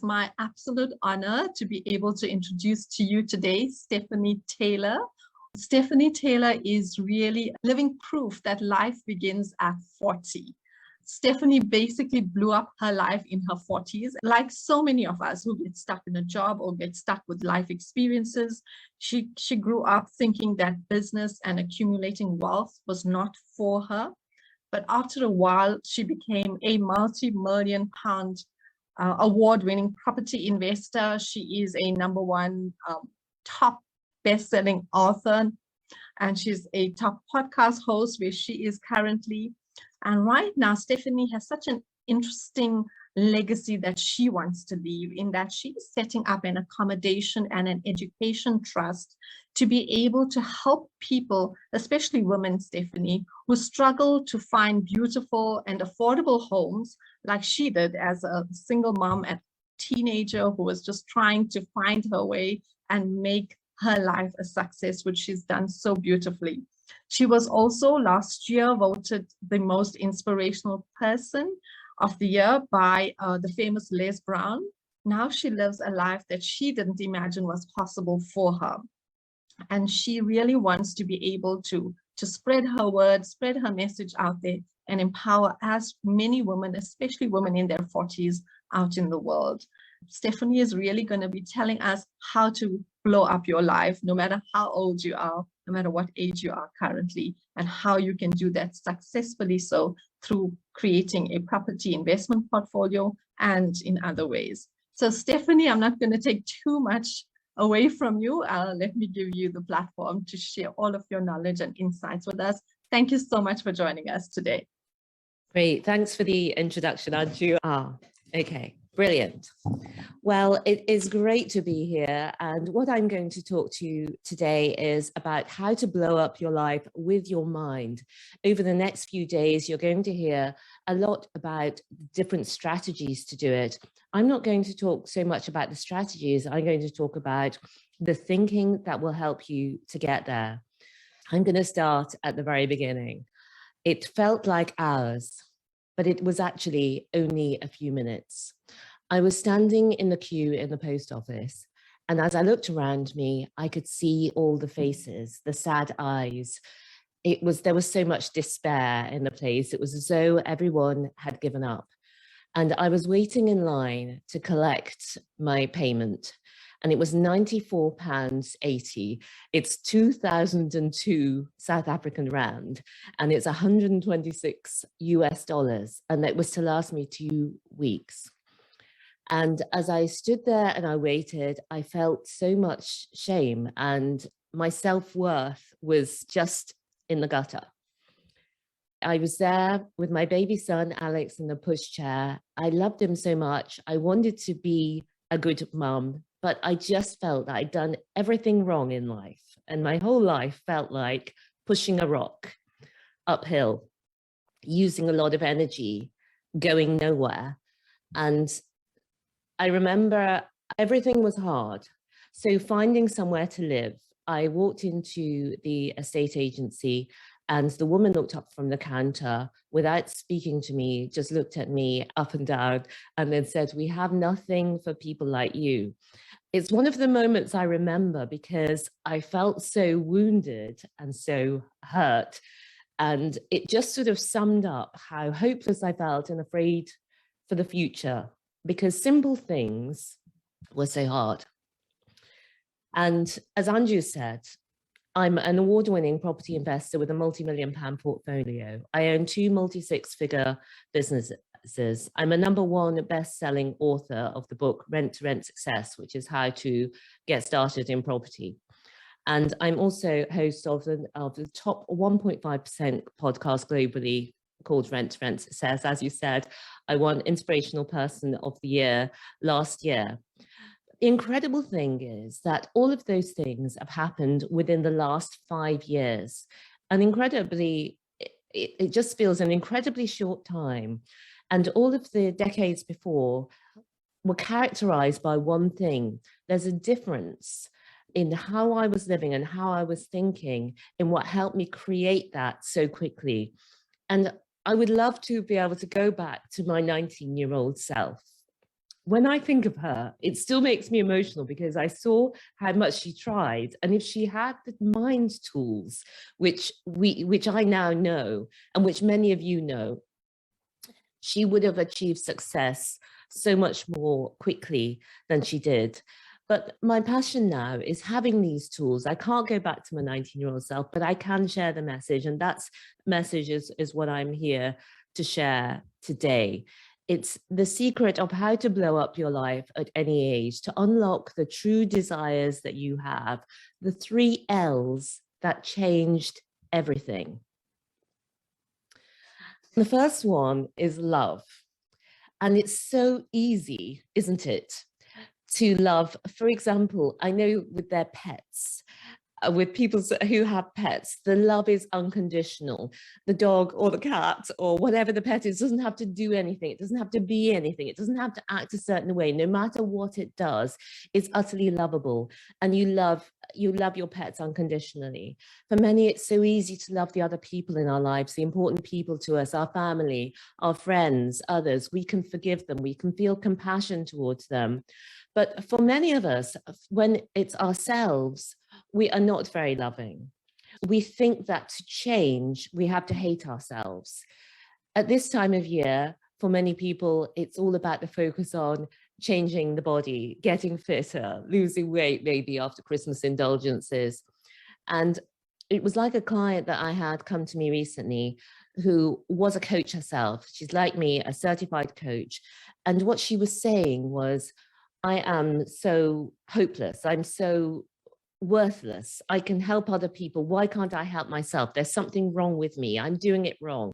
is my absolute honor to be able to introduce to you today Stephanie Taylor. Stephanie Taylor is really living proof that life begins at 40. Stephanie basically blew up her life in her 40s. Like so many of us who get stuck in a job or get stuck with life experiences, she grew up thinking that business and accumulating wealth was not for her. But after a while, she became a multi-million pound award-winning property investor. She is a #1 top best-selling author, and she's a top podcast host where she is currently. And right now, Stephanie has such an interesting legacy that she wants to leave, in that she's setting up an accommodation and an education trust to be able to help people, especially women, Stephanie, who struggle to find beautiful and affordable homes like she did as a single mom and teenager who was just trying to find her way and make her life a success, which she's done so beautifully. She was also last year voted the most inspirational person of the year by the famous Les Brown. Now she lives a life that she didn't imagine was possible for her. And she really wants to be able to spread her word, spread her message out there, and empower as many women, especially women in their 40s, out in the world. Stephanie is really going to be telling us how to blow up your life, no matter how old you are, no matter what age you are currently, and how you can do that successfully so through creating a property investment portfolio and in other ways. So Stephanie, I'm not going to take too much away from you. Let me give you the platform to share all of your knowledge and insights with us. Thank you so much for joining us today. Great. Thanks for the introduction, Anju. Okay. Brilliant. Well, it is great to be here. And what I'm going to talk to you today is about how to blow up your life with your mind. Over the next few days, you're going to hear a lot about different strategies to do it. I'm not going to talk so much about the strategies. I'm going to talk about the thinking that will help you to get there. I'm going to start at the very beginning. It felt like hours, but it was actually only a few minutes. I was standing in the queue in the post office, and as I looked around me, I could see all the faces, the sad eyes. There was so much despair in the place. It was as though everyone had given up. And I was waiting in line to collect my payment, and it was £94.80. It's 2002 South African rand, and it's 126 US dollars, and it was to last me 2 weeks. And as I stood there and I waited, I felt so much shame, and my self-worth was just in the gutter. I was there with my baby son, Alex, in the pushchair. I loved him so much. I wanted to be a good mum, but I just felt that I'd done everything wrong in life. And my whole life felt like pushing a rock uphill, using a lot of energy, going nowhere. And I remember everything was hard. So finding somewhere to live, I walked into the estate agency, and the woman looked up from the counter without speaking to me, just looked at me up and down, and then said, "We have nothing for people like you." It's one of the moments I remember because I felt so wounded and so hurt. And it just sort of summed up how hopeless I felt and afraid for the future, because simple things were so hard. And as Anju said, I'm an award-winning property investor with a multi-million-pound portfolio. I own 2 multi-six-figure businesses. I'm a #1 best-selling author of the book Rent to Rent Success, which is how to get started in property. And I'm also host of the top 1.5% podcast globally called Rent to Rent Success. As you said, I won Inspirational Person of the Year last year. The incredible thing is that all of those things have happened within the last 5 years. And incredibly, it just feels an incredibly short time. And all of the decades before were characterized by one thing. There's a difference in how I was living and how I was thinking in what helped me create that so quickly. And I would love to be able to go back to my 19-year-old self when I think of her, it still makes me emotional because I saw how much she tried. And if she had the mind tools, which I now know, and which many of you know, she would have achieved success so much more quickly than she did. But my passion now is having these tools. I can't go back to my 19-year-old self, but I can share the message. And that message is what I'm here to share today. It's the secret of how to blow up your life at any age, to unlock the true desires that you have, the 3 L's that changed everything. The first one is love. And it's so easy, isn't it, to love? For example, I know with their pets, with people who have pets, the love is unconditional. The dog or the cat or whatever the pet is doesn't have to do anything. It doesn't have to be anything. It doesn't have to act a certain way. No matter what it does, it's utterly lovable. And you love your pets unconditionally. For many, it's so easy to love the other people in our lives, the important people to us, our family, our friends, others. We can forgive them. We can feel compassion towards them. But for many of us, when it's ourselves, we are not very loving. We think that to change, we have to hate ourselves. At this time of year, for many people, it's all about the focus on changing the body, getting fitter, losing weight, maybe after Christmas indulgences. And it was like a client that I had come to me recently who was a coach herself. She's like me, a certified coach. And what she was saying was, I am so hopeless. I'm so worthless. I can help other people. Why can't I help myself? There's something wrong with me. I'm doing it wrong.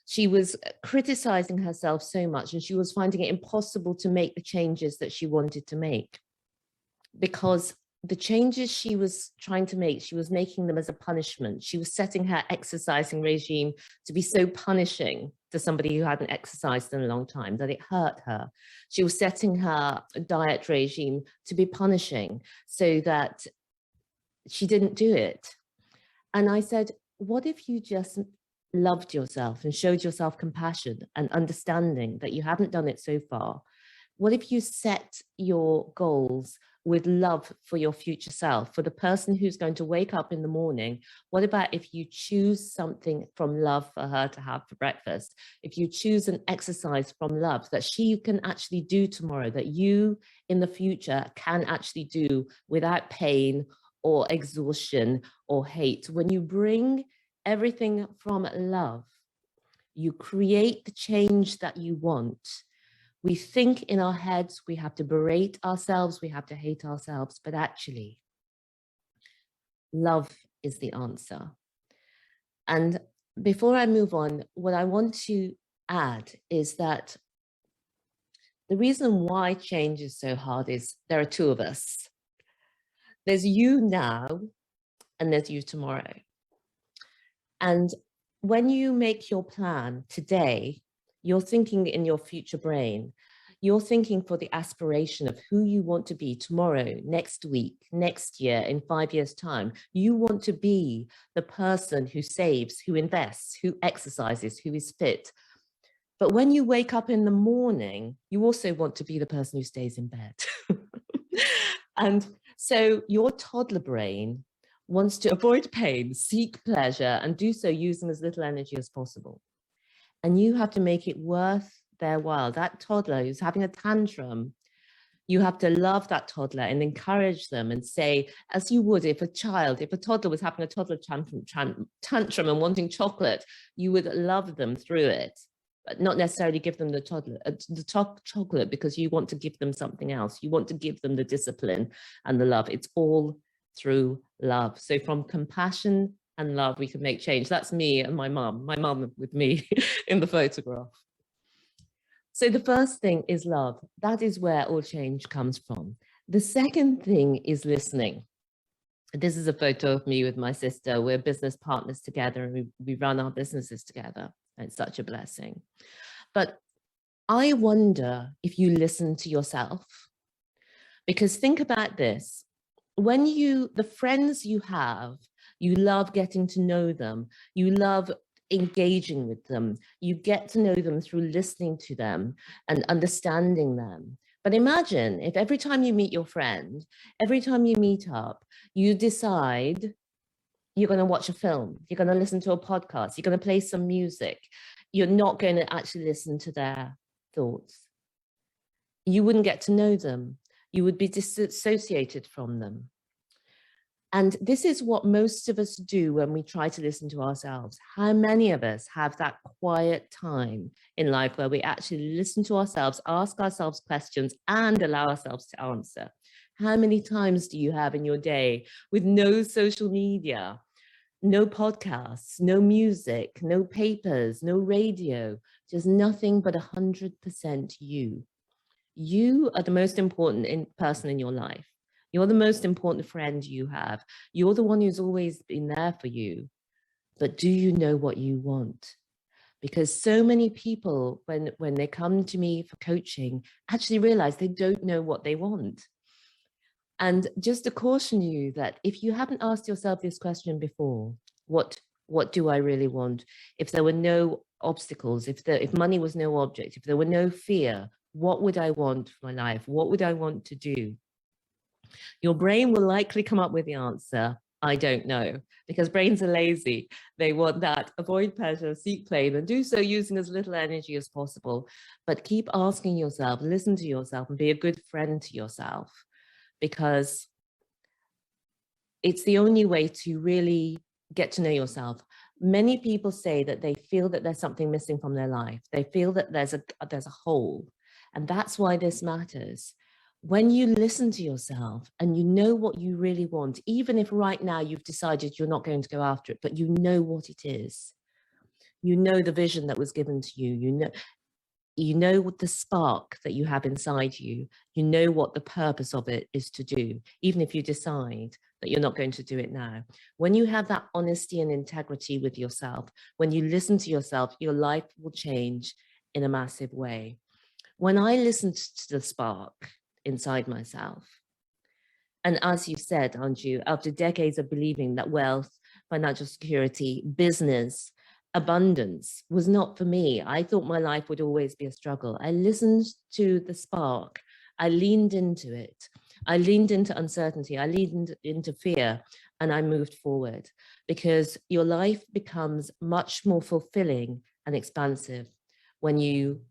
She was criticizing herself so much, and she was finding it impossible to make the changes that she wanted to make, because the changes she was trying to make, she was making them as a punishment. She was setting her exercising regime to be so punishing to somebody who hadn't exercised in a long time that it hurt her. She was setting her diet regime to be punishing so that she didn't do it. And I said, what if you just loved yourself and showed yourself compassion and understanding that you haven't done it so far? What if you set your goals with love for your future self, for the person who's going to wake up in the morning? What about if you choose something from love for her to have for breakfast? If you choose an exercise from love that she can actually do tomorrow, that you in the future can actually do without pain or exhaustion or hate? When you bring everything from love, you create the change that you want. We think in our heads, we have to berate ourselves, we have to hate ourselves, but actually, love is the answer. And before I move on, what I want to add is that the reason why change is so hard is there are 2 of us. There's you now, and there's you tomorrow. And when you make your plan today, you're thinking in your future brain. You're thinking for the aspiration of who you want to be tomorrow, next week, next year, in 5 years' time. You want to be the person who saves, who invests, who exercises, who is fit. But when you wake up in the morning, you also want to be the person who stays in bed. And so your toddler brain wants to avoid pain, seek pleasure, and do so using as little energy as possible. And you have to make it worth their while. That toddler who's having a tantrum, you have to love that toddler and encourage them and say, as you would if a toddler was having a toddler tantrum and wanting chocolate, you would love them through it, but not necessarily give them the chocolate because you want to give them something else. You want to give them the discipline and the love. It's all through love. So from compassion and love, we can make change. That's me and my mum with me in the photograph. So the first thing is love. That is where all change comes from. The second thing is listening. This is a photo of me with my sister. We're business partners together and we run our businesses together. And it's such a blessing. But I wonder if you listen to yourself, because think about this. When the friends you have, you love getting to know them, you love engaging with them, you get to know them through listening to them and understanding them. But imagine if every time you meet your friend, every time you meet up, you decide you're going to watch a film, you're going to listen to a podcast, you're going to play some music, you're not going to actually listen to their thoughts. You wouldn't get to know them. You would be disassociated from them. And this is what most of us do when we try to listen to ourselves. How many of us have that quiet time in life where we actually listen to ourselves, ask ourselves questions, and allow ourselves to answer? How many times do you have in your day with no social media, no podcasts, no music, no papers, no radio, just nothing but 100% you? You are the most important person in your life. You're the most important friend you have. You're the one who's always been there for you. But do you know what you want? Because so many people, when they come to me for coaching, actually realize they don't know what they want. And just to caution you that if you haven't asked yourself this question before, what do I really want? If there were no obstacles, if money was no object, if there were no fear, what would I want for my life? What would I want to do? Your brain will likely come up with the answer, I don't know, because brains are lazy. They want that avoid pleasure, seek pain, and do so using as little energy as possible. But keep asking yourself, listen to yourself, and be a good friend to yourself, because it's the only way to really get to know yourself. Many people say that they feel that there's something missing from their life. They feel that there's a hole, and that's why this matters. When you listen to yourself and you know what you really want, even if right now you've decided you're not going to go after it, but you know what it is, you know the vision that was given to you, you know what the spark that you have inside you, you know what the purpose of it is to do, even if you decide that you're not going to do it now. When you have that honesty and integrity with yourself, when you listen to yourself, your life will change in a massive way. When I listened to the spark inside myself, and as you said, Anju, after decades of believing that wealth, financial security, business, abundance was not for me, I thought my life would always be a struggle. I listened to the spark. I leaned into it. I leaned into uncertainty. I leaned into fear, and I moved forward, because your life becomes much more fulfilling and expansive when you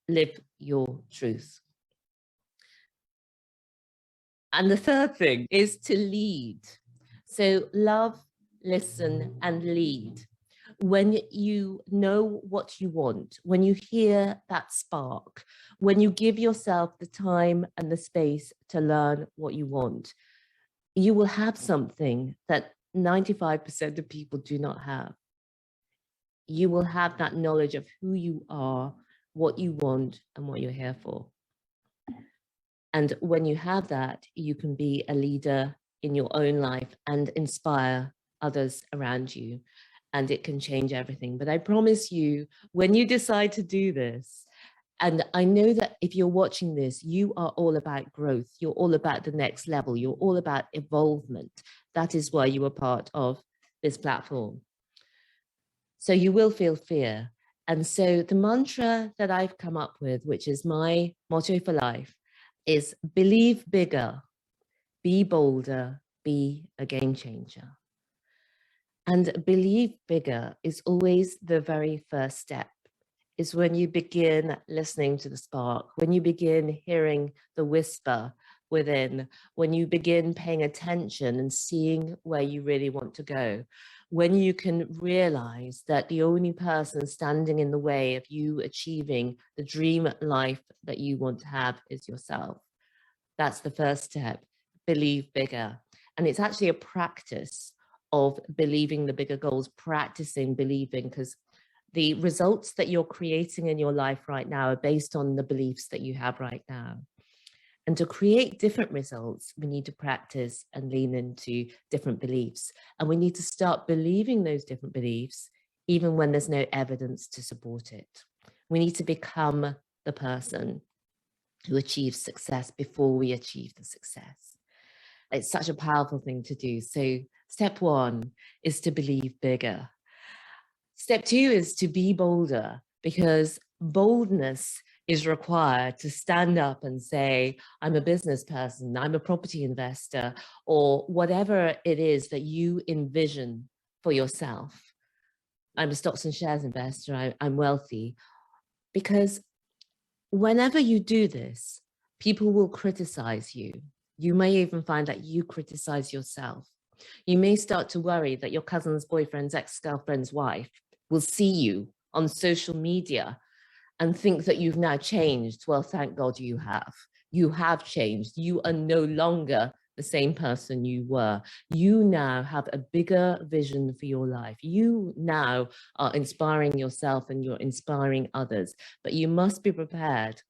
live your truth. And the third thing is to lead. So love, listen, and lead. When you know what you want, when you hear that spark, when you give yourself the time and the space to learn what you want, you will have something that 95% of people do not have. You will have that knowledge of who you are, what you want, and what you're here for. And when you have that, you can be a leader in your own life and inspire others around you. And it can change everything. But I promise you, when you decide to do this, and I know that if you're watching this, you are all about growth. You're all about the next level. You're all about evolvement. That is why you are part of this platform. So you will feel fear. And so the mantra that I've come up with, which is my motto for life, is believe bigger, be bolder, be a game changer. And believe bigger is always the very first step. Is when you begin listening to the spark, when you begin hearing the whisper within, when you begin paying attention and seeing where you really want to go, when you can realize that the only person standing in the way of you achieving the dream life that you want to have is yourself. That's the first step. Believe bigger. And it's actually a practice of believing the bigger goals, practicing believing, because the results that you're creating in your life right now are based on the beliefs that you have right now. And to create different results, we need to practice and lean into different beliefs. And we need to start believing those different beliefs, even when there's no evidence to support it. We need to become the person who achieves success before we achieve the success. It's such a powerful thing to do. So step one is to believe bigger. Step two is to be bolder, because boldness is required to stand up and say, I'm a business person, I'm a property investor, or whatever it is that you envision for yourself. I'm a stocks and shares investor, I'm wealthy. Because whenever you do this, people will criticize you. You may even find that you criticize yourself. You may start to worry that your cousin's boyfriend's ex-girlfriend's wife will see you on social media and think that you've now changed. Well, thank God you have. You have changed. You are no longer the same person you were. You now have a bigger vision for your life. You now are inspiring yourself and you're inspiring others, but you must be prepared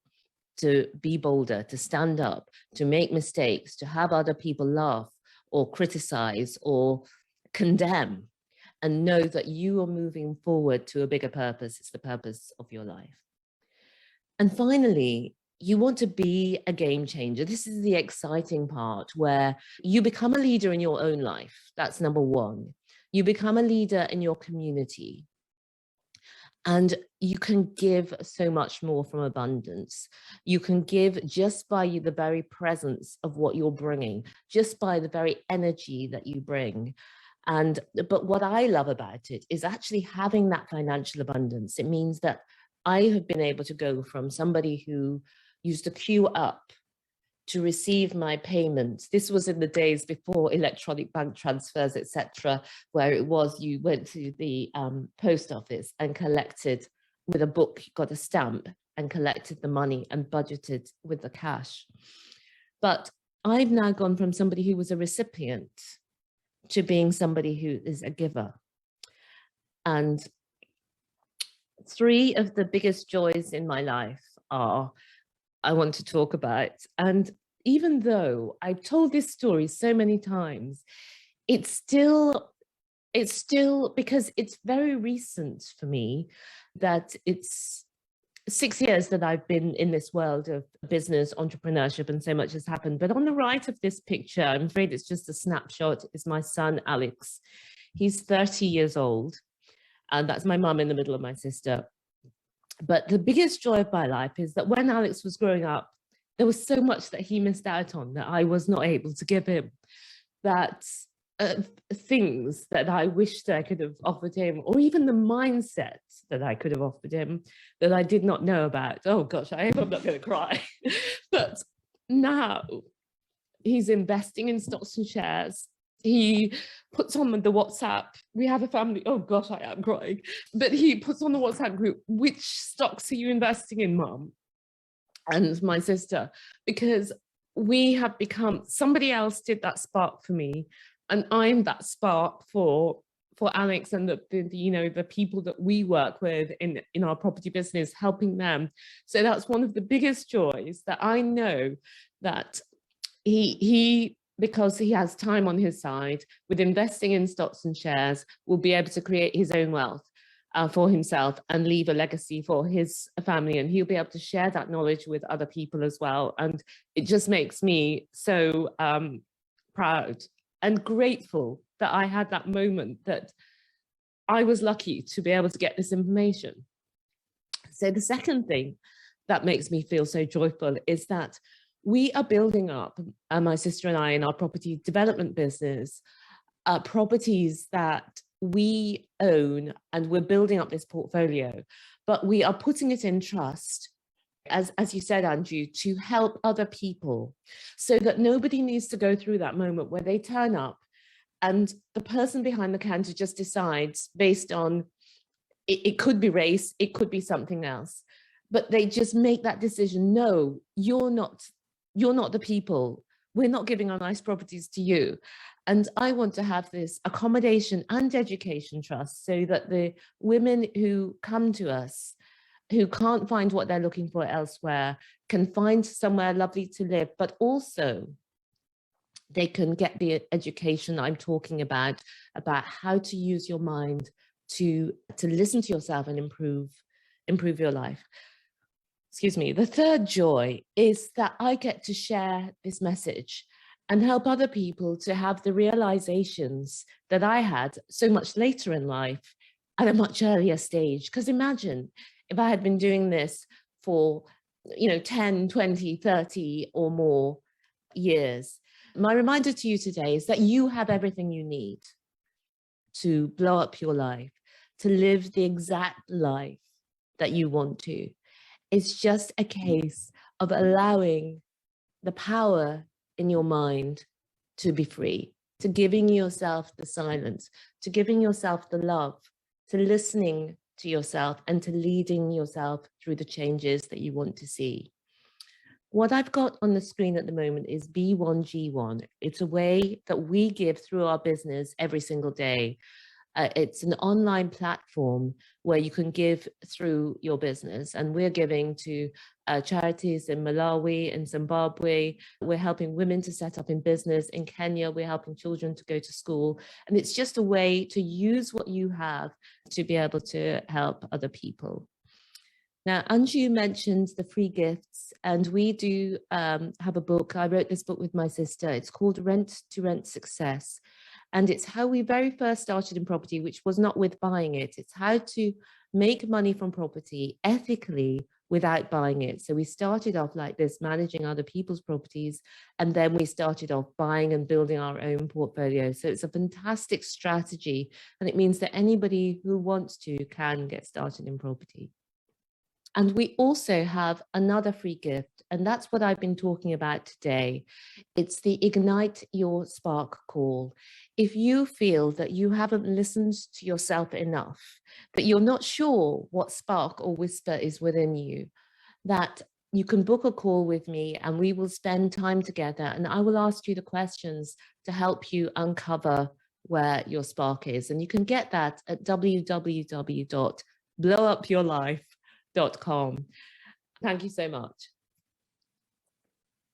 to be bolder, to stand up, to make mistakes, to have other people laugh or criticize or condemn, and know that you are moving forward to a bigger purpose. It's the purpose of your life. And finally, you want to be a game changer. This is the exciting part, where you become a leader in your own life. That's number one. You become a leader in your community. And you can give so much more from abundance. You can give just by the very presence of what you're bringing, just by the very energy that you bring. But what I love about it is actually having that financial abundance. It means that I have been able to go from somebody who used to queue up to receive my payments. This was in the days before electronic bank transfers, etc., where it was you went to the post office and collected with a book, you got a stamp and collected the money and budgeted with the cash. But I've now gone from somebody who was a recipient to being somebody who is a giver. And three of the biggest joys in my life I want to talk about. And even though I've told this story so many times, it's still because it's very recent for me, that it's 6 years that I've been in this world of business, entrepreneurship, and so much has happened. But on the right of this picture, I'm afraid it's just a snapshot, is my son, Alex. He's 30 years old. And that's my mum in the middle of my sister. But the biggest joy of my life is that when Alex was growing up, there was so much that he missed out on that I was not able to give him, that things that I wished I could have offered him, or even the mindset that I could have offered him that I did not know about. Oh gosh, I hope I'm not going to cry. But now he's investing in stocks and shares. He puts on the WhatsApp. We have a family. Oh gosh, I am crying. But he puts on the WhatsApp group, which stocks are you investing in, Mum? And my sister, because we have become, somebody else did that spark for me. And I'm that spark for Alex and the people that we work with in our property business, helping them. So that's one of the biggest joys, that I know that he because he has time on his side with investing in stocks and shares, will be able to create his own wealth for himself and leave a legacy for his family. And he'll be able to share that knowledge with other people as well. And it just makes me so proud and grateful that I had that moment, that I was lucky to be able to get this information. So the second thing that makes me feel so joyful is that we are building up, my sister and I, in our property development business, properties that we own, and we're building up this portfolio, but we are putting it in trust, as you said, Andrew, to help other people, so that nobody needs to go through that moment where they turn up and the person behind the counter just decides based on, it could be race, it could be something else, but they just make that decision. No, you're not the people. We're not giving our nice properties to you. And I want to have this accommodation and education trust, so that the women who come to us, who can't find what they're looking for elsewhere, can find somewhere lovely to live, but also they can get the education I'm talking about how to use your mind to listen to yourself and improve your life. Excuse me. The third joy is that I get to share this message and help other people to have the realizations that I had so much later in life at a much earlier stage. Because imagine if I had been doing this for 10, 20, 30 or more years. My reminder to you today is that you have everything you need to blow up your life, to live the exact life that you want to. It's just a case of allowing the power in your mind to be free, to giving yourself the silence, to giving yourself the love, to listening to yourself, and to leading yourself through the changes that you want to see. What I've got on the screen at the moment is B1G1. It's a way that we give through our business every single day. It's an online platform where you can give through your business, and we're giving to charities in Malawi and Zimbabwe. We're helping women to set up in business. In Kenya, we're helping children to go to school. And it's just a way to use what you have to be able to help other people. Now, Anju mentioned the free gifts, and we do have a book. I wrote this book with my sister. It's called Rent to Rent Success. And it's how we very first started in property, which was not with buying it. It's how to make money from property ethically without buying it. So we started off like this, managing other people's properties, and then we started off buying and building our own portfolio. So it's a fantastic strategy, and it means that anybody who wants to can get started in property. And we also have another free gift, and that's what I've been talking about today. It's the Ignite Your Spark call. If you feel that you haven't listened to yourself enough, that you're not sure what spark or whisper is within you, that you can book a call with me and we will spend time together, and I will ask you the questions to help you uncover where your spark is. And you can get that at www.blowupyourlife.com. Thank you so much.